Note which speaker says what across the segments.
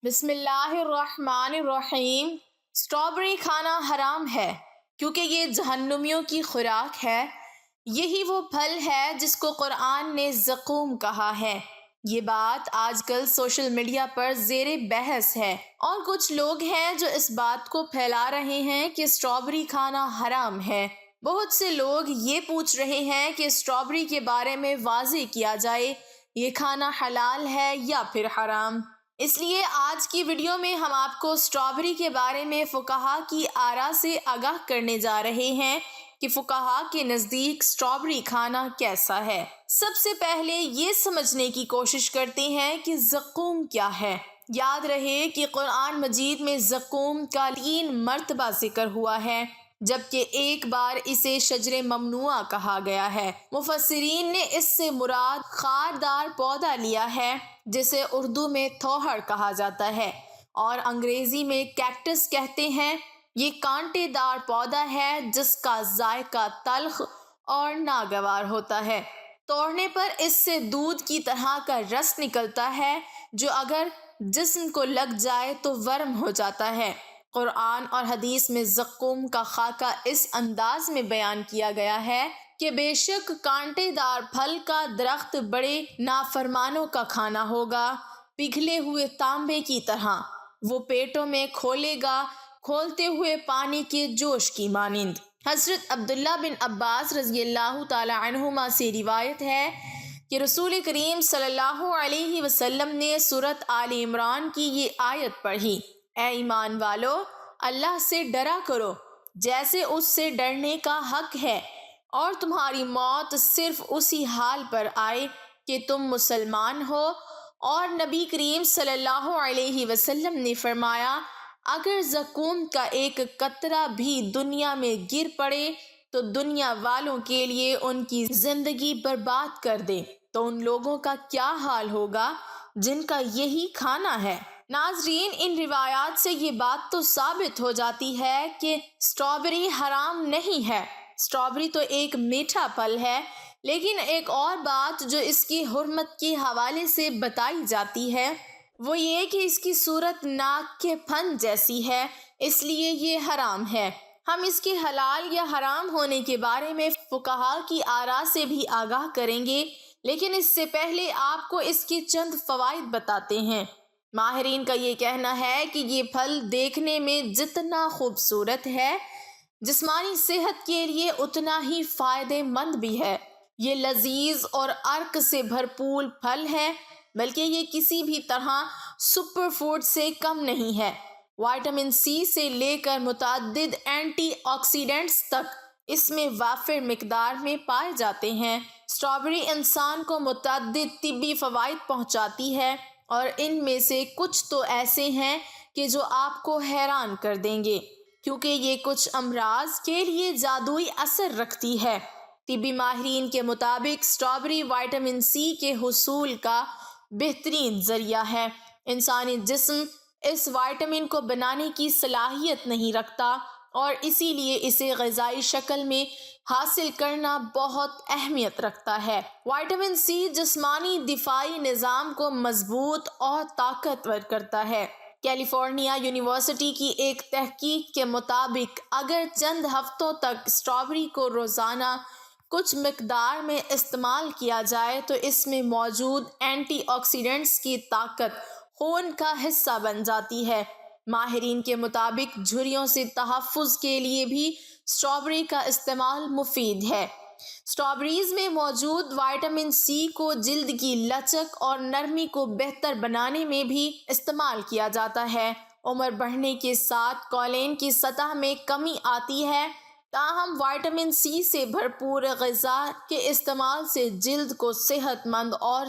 Speaker 1: بسم اللہ الرحمن الرحیم۔ اسٹرابری کھانا حرام ہے کیونکہ یہ جہنمیوں کی خوراک ہے۔ یہی وہ پھل ہے جس کو قرآن نے زقوم کہا ہے۔ یہ بات آج کل سوشل میڈیا پر زیر بحث ہے اور کچھ لوگ ہیں جو اس بات کو پھیلا رہے ہیں کہ اسٹرابری کھانا حرام ہے۔ بہت سے لوگ یہ پوچھ رہے ہیں کہ اسٹرابری کے بارے میں واضح کیا جائے، یہ کھانا حلال ہے یا پھر حرام۔ اس لیے آج کی ویڈیو میں ہم آپ کو اسٹرابری کے بارے میں فقہا کی آراء سے آگاہ کرنے جا رہے ہیں کہ فقہا کے نزدیک اسٹرابری کھانا کیسا ہے۔ سب سے پہلے یہ سمجھنے کی کوشش کرتے ہیں کہ زقوم کیا ہے۔ یاد رہے کہ قرآن مجید میں زقوم کا 3 مرتبہ ذکر ہوا ہے، جبکہ ایک بار اسے شجر ممنوعہ کہا گیا ہے۔ مفسرین نے اس سے مراد خاردار پودا لیا ہے جسے اردو میں تھوہر کہا جاتا ہے اور انگریزی میں کیکٹس کہتے ہیں۔ یہ کانٹے دار پودا ہے جس کا ذائقہ تلخ اور ناگوار ہوتا ہے۔ توڑنے پر اس سے دودھ کی طرح کا رس نکلتا ہے جو اگر جسم کو لگ جائے تو ورم ہو جاتا ہے۔ قرآن اور حدیث میں زقوم کا خاکہ اس انداز میں بیان کیا گیا ہے کہ بے شک کانٹے دار پھل کا درخت بڑے نافرمانوں کا کھانا ہوگا، پگھلے ہوئے تانبے کی طرح، وہ پیٹوں میں کھولے گا کھولتے ہوئے پانی کے جوش کی مانند۔ حضرت عبداللہ بن عباس رضی اللہ تعالی عنہما سے روایت ہے کہ رسول کریم صلی اللہ علیہ وسلم نے سورۃ آل عمران کی یہ آیت پڑھی، اے ایمان والو، اللہ سے ڈرا کرو جیسے اس سے ڈرنے کا حق ہے، اور تمہاری موت صرف اسی حال پر آئے کہ تم مسلمان ہو۔ اور نبی کریم صلی اللہ علیہ وسلم نے فرمایا، اگر زقوم کا ایک قطرہ بھی دنیا میں گر پڑے تو دنیا والوں کے لیے ان کی زندگی برباد کر دے، تو ان لوگوں کا کیا حال ہوگا جن کا یہی کھانا ہے۔ ناظرین، ان روایات سے یہ بات تو ثابت ہو جاتی ہے کہ اسٹرابری حرام نہیں ہے۔ اسٹرابری تو ایک میٹھا پھل ہے، لیکن ایک اور بات جو اس کی حرمت کے حوالے سے بتائی جاتی ہے وہ یہ کہ اس کی صورت ناک کے پھن جیسی ہے، اس لیے یہ حرام ہے۔ ہم اس کے حلال یا حرام ہونے کے بارے میں فقہا کی آراء سے بھی آگاہ کریں گے، لیکن اس سے پہلے آپ کو اس کے چند فوائد بتاتے ہیں۔ ماہرین کا یہ کہنا ہے کہ یہ پھل دیکھنے میں جتنا خوبصورت ہے، جسمانی صحت کے لیے اتنا ہی فائدہ مند بھی ہے۔ یہ لذیذ اور ارک سے بھرپور پھل ہے، بلکہ یہ کسی بھی طرح سپر فوڈ سے کم نہیں ہے۔ وٹامن سی سے لے کر متعدد اینٹی آکسیڈنٹس تک اس میں وافر مقدار میں پائے جاتے ہیں۔ اسٹرابری انسان کو متعدد طبی فوائد پہنچاتی ہے اور ان میں سے کچھ تو ایسے ہیں کہ جو آپ کو حیران کر دیں گے، کیونکہ یہ کچھ امراض کے لیے جادوئی اثر رکھتی ہے۔ طبی ماہرین کے مطابق اسٹرابری وٹامن سی کے حصول کا بہترین ذریعہ ہے۔ انسانی جسم اس وٹامن کو بنانے کی صلاحیت نہیں رکھتا اور اسی لیے اسے غذائی شکل میں حاصل کرنا بہت اہمیت رکھتا ہے۔ وٹامن سی جسمانی دفاعی نظام کو مضبوط اور طاقتور کرتا ہے۔ کیلیفورنیا یونیورسٹی کی ایک تحقیق کے مطابق اگر چند ہفتوں تک اسٹرابری کو روزانہ کچھ مقدار میں استعمال کیا جائے تو اس میں موجود اینٹی آکسیڈنٹس کی طاقت خون کا حصہ بن جاتی ہے۔ ماہرین کے مطابق جھریوں سے تحفظ کے لیے بھی اسٹرابری کا استعمال مفید ہے۔ اسٹرابریز میں موجود وٹامن سی کو جلد کی لچک اور نرمی کو بہتر بنانے میں بھی استعمال کیا جاتا ہے۔ عمر بڑھنے کے ساتھ کولین کی سطح میں کمی آتی ہے، تاہم وٹامن سی سے بھرپور غذا کے استعمال سے جلد کو صحت مند اور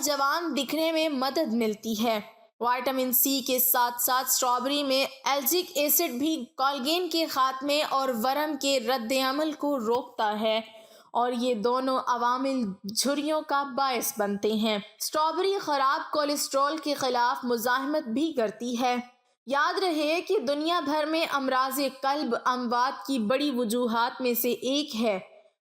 Speaker 1: جوان دکھنے میں مدد ملتی ہے۔ وٹامن سی کے ساتھ ساتھ اسٹرابری میں ایلجک ایسڈ بھی کولاجن کے خاتمے اور ورم کے رد عمل کو روکتا ہے اور یہ دونوں عوامل جھریوں کا باعث بنتے ہیں۔ اسٹرابری خراب کولیسٹرول کے خلاف مزاحمت بھی کرتی ہے۔ یاد رہے کہ دنیا بھر میں امراض قلب اموات کی بڑی وجوہات میں سے ایک ہے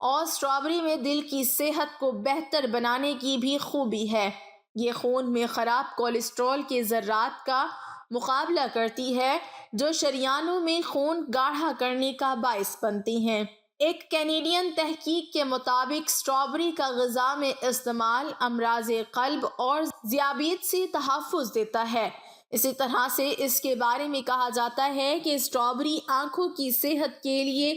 Speaker 1: اور اسٹرابری میں دل کی صحت کو بہتر بنانے کی بھی خوبی ہے۔ یہ خون میں خراب کولیسٹرول کے ذرات کا مقابلہ کرتی ہے جو شریانوں میں خون گاڑھا کرنے کا باعث بنتی ہیں۔ ایک کینیڈین تحقیق کے مطابق اسٹرابری کا غذا میں استعمال امراض قلب اور ذیابیط سے تحفظ دیتا ہے۔ اسی طرح سے اس کے بارے میں کہا جاتا ہے کہ اسٹرابری آنکھوں کی صحت کے لیے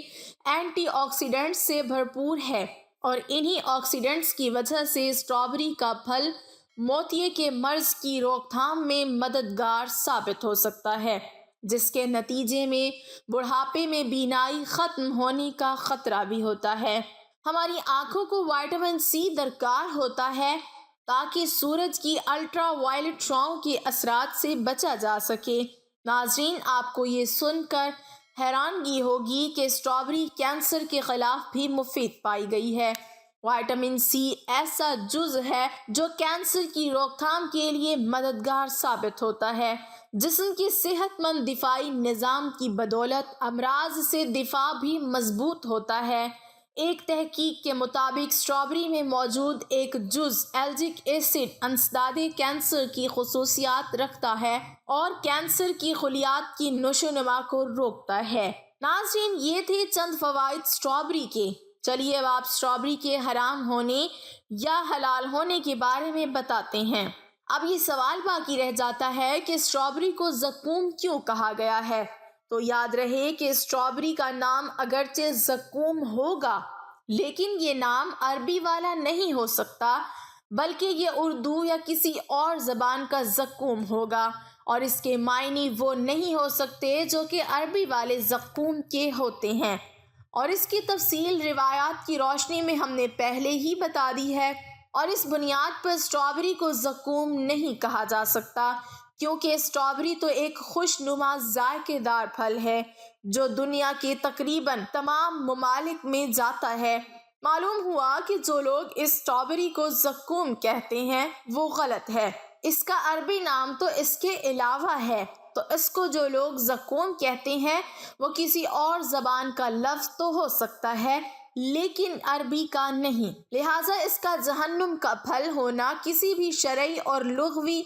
Speaker 1: اینٹی آکسیڈنٹس سے بھرپور ہے اور انہی آکسیڈنٹس کی وجہ سے اسٹرابری کا پھل موتیے کے مرض کی روک تھام میں مددگار ثابت ہو سکتا ہے، جس کے نتیجے میں بڑھاپے میں بینائی ختم ہونے کا خطرہ بھی ہوتا ہے۔ ہماری آنکھوں کو وٹامن سی درکار ہوتا ہے تاکہ سورج کی الٹرا وائلٹ شعاؤں کے اثرات سے بچا جا سکے۔ ناظرین، آپ کو یہ سن کر حیرانگی ہوگی کہ اسٹرابری کینسر کے خلاف بھی مفید پائی گئی ہے۔ وٹامن سی ایسا جز ہے جو کینسر کی روک تھام کے لیے مددگار ثابت ہوتا ہے۔ جسم کے صحت مند دفاعی نظام کی بدولت امراض سے دفاع بھی مضبوط ہوتا ہے۔ ایک تحقیق کے مطابق اسٹرابری میں موجود ایک جز ایلجک ایسڈ انسداد کینسر کی خصوصیات رکھتا ہے اور کینسر کی خلیات کی نشو و نما کو روکتا ہے۔ ناظرین، یہ تھے چند فوائد اسٹرابری کے۔ چلیے اب آپ اسٹرابری کے حرام ہونے یا حلال ہونے کے بارے میں بتاتے ہیں۔ اب یہ سوال باقی رہ جاتا ہے کہ اسٹرابری کو زقوم کیوں کہا گیا ہے؟ تو یاد رہے کہ اسٹرابری کا نام اگرچہ زقوم ہوگا لیکن یہ نام عربی والا نہیں ہو سکتا، بلکہ یہ اردو یا کسی اور زبان کا زقوم ہوگا اور اس کے معنی وہ نہیں ہو سکتے جو کہ عربی والے زقوم کے ہوتے ہیں، اور اس کی تفصیل روایات کی روشنی میں ہم نے پہلے ہی بتا دی ہے۔ اور اس بنیاد پر اسٹرابری کو زقوم نہیں کہا جا سکتا کیونکہ اسٹرابری تو ایک خوش نما ذائقے دار پھل ہے جو دنیا کے تقریباً تمام ممالک میں جاتا ہے۔ معلوم ہوا کہ جو لوگ اس اسٹرابری کو زقوم کہتے ہیں وہ غلط ہے، اس کا عربی نام تو اس کے علاوہ ہے، تو اس کو جو لوگ زقوم کہتے ہیں وہ کسی اور زبان کا لفظ تو ہو سکتا ہے لیکن عربی کا نہیں، لہٰذا اس کا جہنم کا پھل ہونا کسی بھی شرعی اور لغوی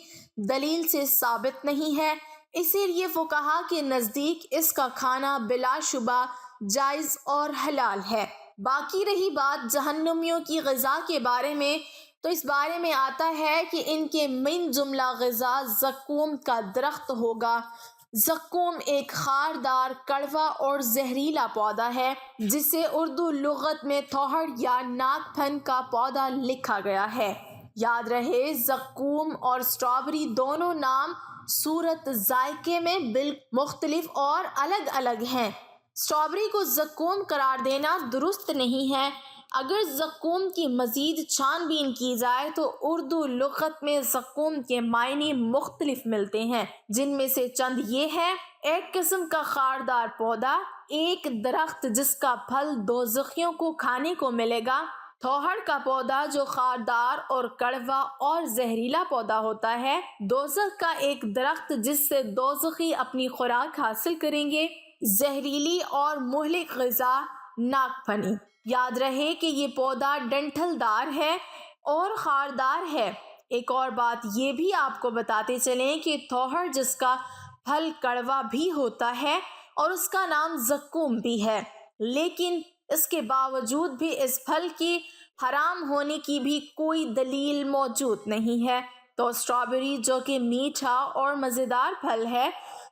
Speaker 1: دلیل سے ثابت نہیں ہے۔ اسی لیے فقہا کے نزدیک اس کا کھانا بلا شبہ جائز اور حلال ہے۔ باقی رہی بات جہنمیوں کی غذا کے بارے میں، تو اس بارے میں آتا ہے کہ ان کے من جملہ غذا زقوم کا درخت ہوگا۔ زقوم ایک خاردار، کڑوا اور زہریلا پودا ہے جسے اردو لغت میں تھوہڑ یا ناک پھن کا پودا لکھا گیا ہے۔ یاد رہے زقوم اور اسٹرابری دونوں نام صورت ذائقے میں بالکل مختلف اور الگ الگ ہیں۔ اسٹرابری کو زقوم قرار دینا درست نہیں ہے۔ اگر زقوم کی مزید چھان بین کی جائے تو اردو لغت میں زقوم کے معنی مختلف ملتے ہیں، جن میں سے چند یہ ہے: ایک قسم کا خاردار پودا، ایک درخت جس کا پھل دوزخیوں کو کھانے کو ملے گا، تھوہڑ کا پودا جو خاردار اور کڑوا اور زہریلا پودا ہوتا ہے، دوزخ کا ایک درخت جس سے دوزخی اپنی خوراک حاصل کریں گے، زہریلی اور مہلک غذا ناک پھنی۔ یاد رہے کہ یہ پودا ڈنٹھل دار ہے اور خاردار ہے۔ ایک اور بات یہ بھی آپ کو بتاتے چلیں کہ تھوہڑ جس کا پھل کڑوا بھی ہوتا ہے اور اس کا نام زقوم بھی ہے، لیکن اس کے باوجود بھی اس پھل کی حرام ہونے کی بھی کوئی دلیل موجود نہیں ہے۔ تو اسٹرابری جو کہ میٹھا اور مزیدار پھل ہے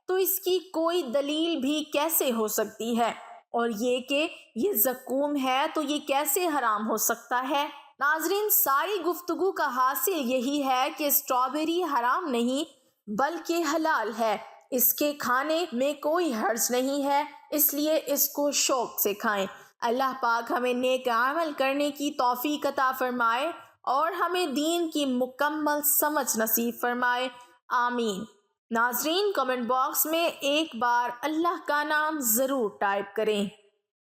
Speaker 1: تو اس کی کوئی دلیل بھی کیسے ہو سکتی ہے؟ اور یہ کہ یہ زقوم ہے تو یہ کیسے حرام ہو سکتا ہے؟ ناظرین، ساری گفتگو کا حاصل یہی ہے کہ اسٹرابری حرام نہیں بلکہ حلال ہے، اس کے کھانے میں کوئی حرج نہیں ہے، اس لیے اس کو شوق سے کھائیں۔ اللہ پاک ہمیں نیک عمل کرنے کی توفیق عطا فرمائے اور ہمیں دین کی مکمل سمجھ نصیب فرمائے، آمین۔ ناظرین، کمنٹ باکس میں ایک بار اللہ کا نام ضرور ٹائپ کریں۔